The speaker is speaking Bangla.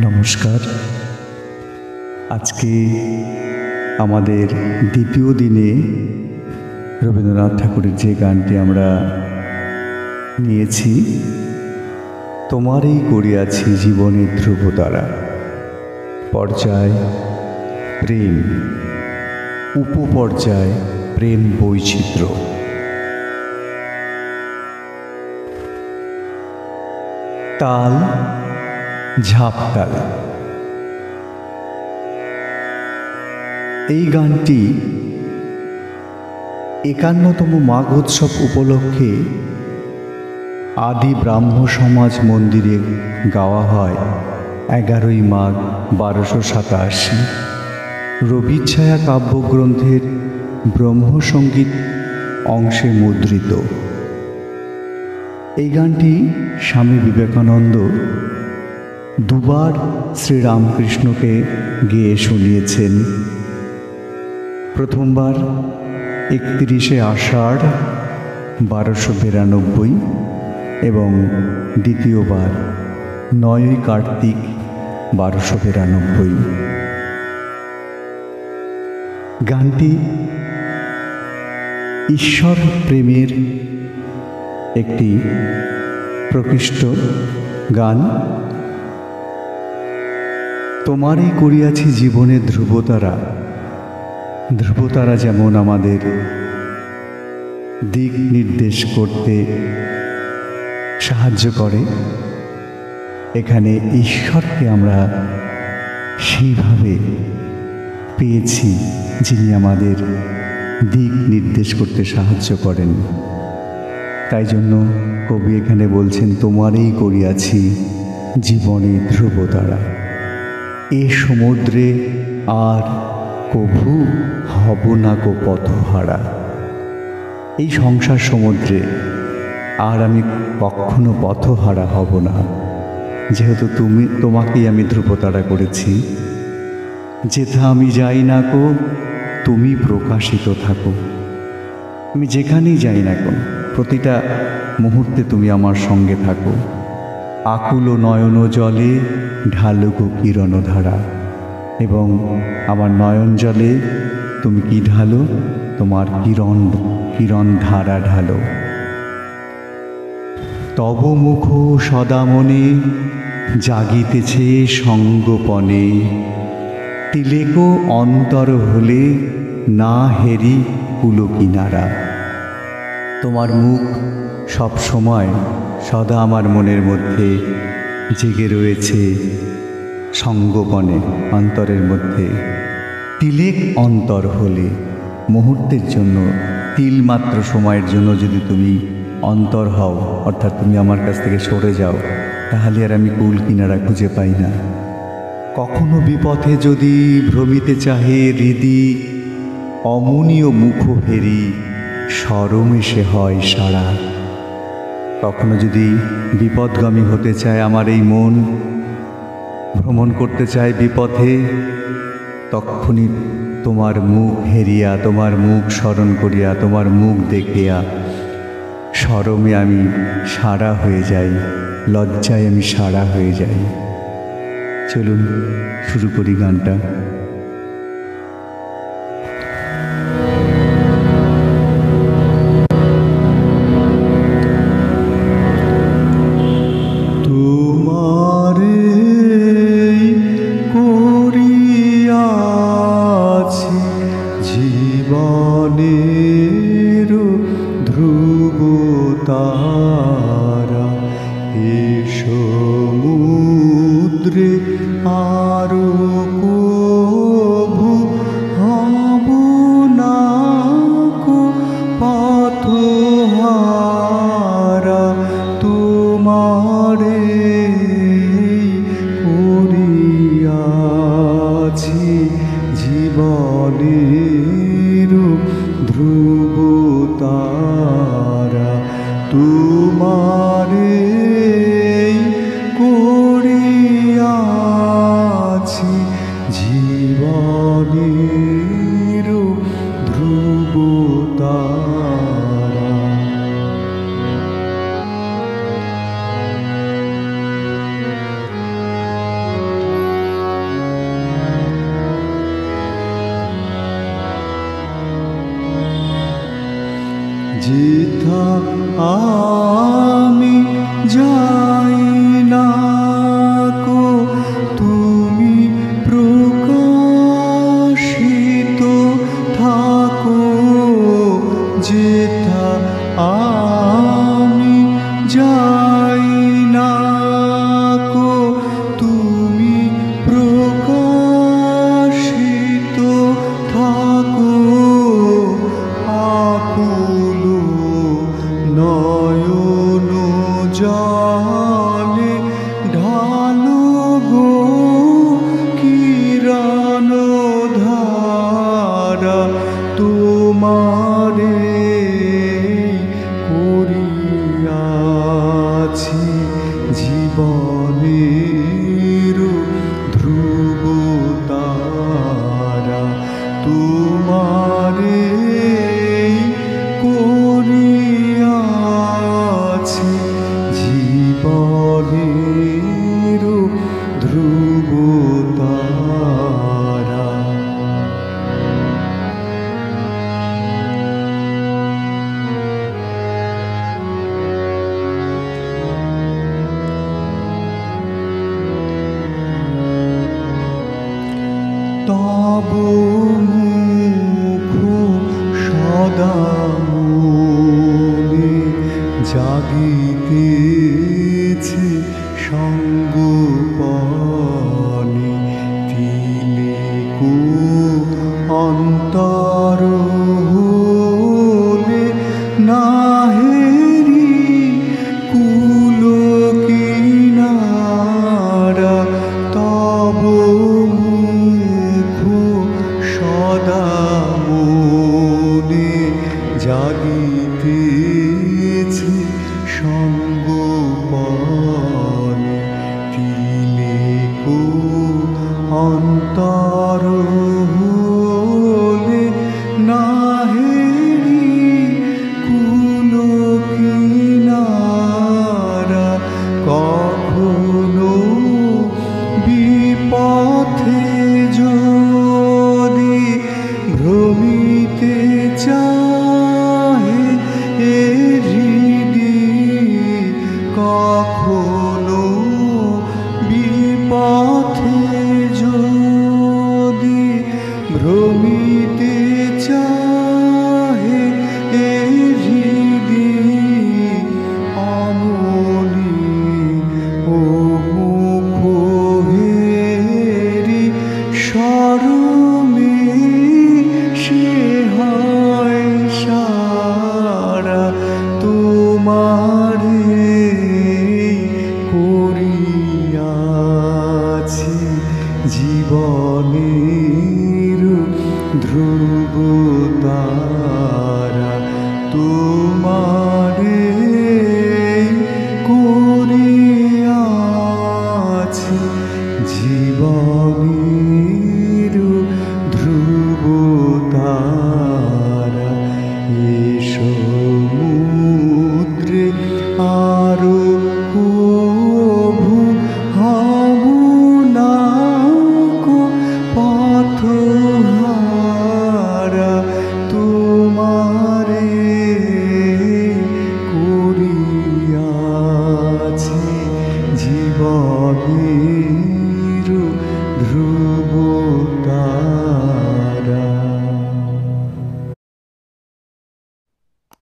নমস্কার। আজকে আমাদের দ্বিতীয় দিনে রবীন্দ্রনাথ ঠাকুরের যে গানটি আমরা নিয়েছি, তোমারই করিয়াছি জীবনের ধ্রুবতারা, পর্যায় প্রেম, উপপর্যায় প্রেম বৈচিত্র্য। তাল ঝাপতাল। এই গানটি ৫১তম মাঘোৎসব উপলক্ষে আদি ব্রাহ্ম সমাজ মন্দিরে গাওয়া হয় ১১ই মাঘ ১২৮৭, রবিচ্ছায়া কাব্যগ্রন্থের ব্রহ্মসঙ্গীত অংশে মুদ্রিত। এই গানটি স্বামী বিবেকানন্দ দুবার শ্রীরামকৃষ্ণকে গেয়ে শুনিয়েছেন। প্রথমবার ৩১শে আষাঢ় ১২৯২ এবং দ্বিতীয়বার ৯ই কার্তিক ১২৯২। গানটি ঈশ্বর প্রেমের একটি প্রকৃষ্ট গান। তোমারই করিয়াছি জীবনের ধ্রুবতারা। ধ্রুবতারা যেমন আমাদের দিক নির্দেশ করতে সাহায্য করে, এখানে ঈশ্বরকে আমরা সেইভাবে পেয়েছি যিনি আমাদের দিক নির্দেশ করতে সাহায্য করেন। তাই জন্য কবি এখানে বলছেন, তোমারই করিয়াছি জীবনে ধ্রুবতারা, এ সমুদ্রে আর কভু হব না কো পথহারা। এই সংসার সমুদ্রে আর আমি কখনো পথহারা হব না, যেহেতু তোমাকেই আমি ধ্রুবতারা করেছি। যেথা আমি যাই না কো তুমি প্রকাশিত থাকো। আমি যেখানেই যাই না কো, প্রতিটা মুহূর্তে তুমি আমার সঙ্গে থাকো। আকুল নয়ন জলে ঢালুক কিরণধারা, এবং আমার নয়ন জলে তুমি কি ঢালো? তোমার কিরণ ধারা ঢালো। তব মুখ সদা মনে জাগিতেছে সঙ্গপনে, তিলেক অন্তর হলে না হেরি কুল কিনারা। তোমার মুখ সব সময় সদা আমার মনের মধ্যে জেগে রয়েছে সঙ্গপনে, অন্তরের মধ্যে। তিলেক অন্তর হলে, মুহূর্তের জন্য, তিলমাত্র সময়ের জন্য যদি তুমি অন্তর হও, অর্থাৎ তুমি আমার কাছ থেকে সরে যাও, তাহলে আর আমি কুল কিনারা খুঁজে পাই না। কখনো বিপথে যদি ভ্রমিতে চাহে হৃদি, অমনীয় মুখ ফেরি সরমে সে হয় সারা। কখনো যদি বিপদগামী হতে চায় আমার এই মন, ভ্রমণ করতে চায় বিপথে, তখনই তোমার মুখ হেরিয়া, তোমার মুখ স্মরণ করিয়া, তোমার মুখ দেখিয়া শরমে আমি সারা হয়ে যাই, লজ্জায় আমি সারা হয়ে যাই। চলুন শুরু করি গানটা। জীবনের ধ্রুবতারা, এ সমুদ্রে আরো কভু হব না কো পথহারা। তোমারে করিয়াছি জীবনের ধ্রুবতারা, তোমারে করিয়াছি জীবনের ধ্রুবতারা। যাই না কো তুমি প্রকাশিত থাকো যেথা আমি যাই না কো তুমি প্রকাশিত থাকো আকুল নয়ন জলে ঢালো গো কিরণ ধারা তোমারে করিয়াছি জীবনের ধ্রুব তারা তোমারে করিয়াছি জীবনের ধ্রুব তারা। তব মুখ সদা মনে জাগিতেছে সঙ্গোপনে তিলেকু অন্তর হলে নাহেরি কুল কিনারা তব মুখ সদা মনে জাগিতেছে সঙ্গোপনে তিলেকু অন্তর হলে নাহেরি কুল কিনারা কখনো বিপথে যদি ভ্রমিতে চাহে এ হৃদয় কখনো বিপথে যদি ভ্রমিতে চাহে এ হৃদয় অমনি ও মুখ হেরি শরমে সে হয় সারা তোমারে করিয়াছি জীবনের ধ্রুব তারা তোমারে করিয়াছি জীবনের ধ্রুব তারা। এ সমুদ্রে আরো কভু হবু না কো পথহারা তোমারে করিয়াছি জীবন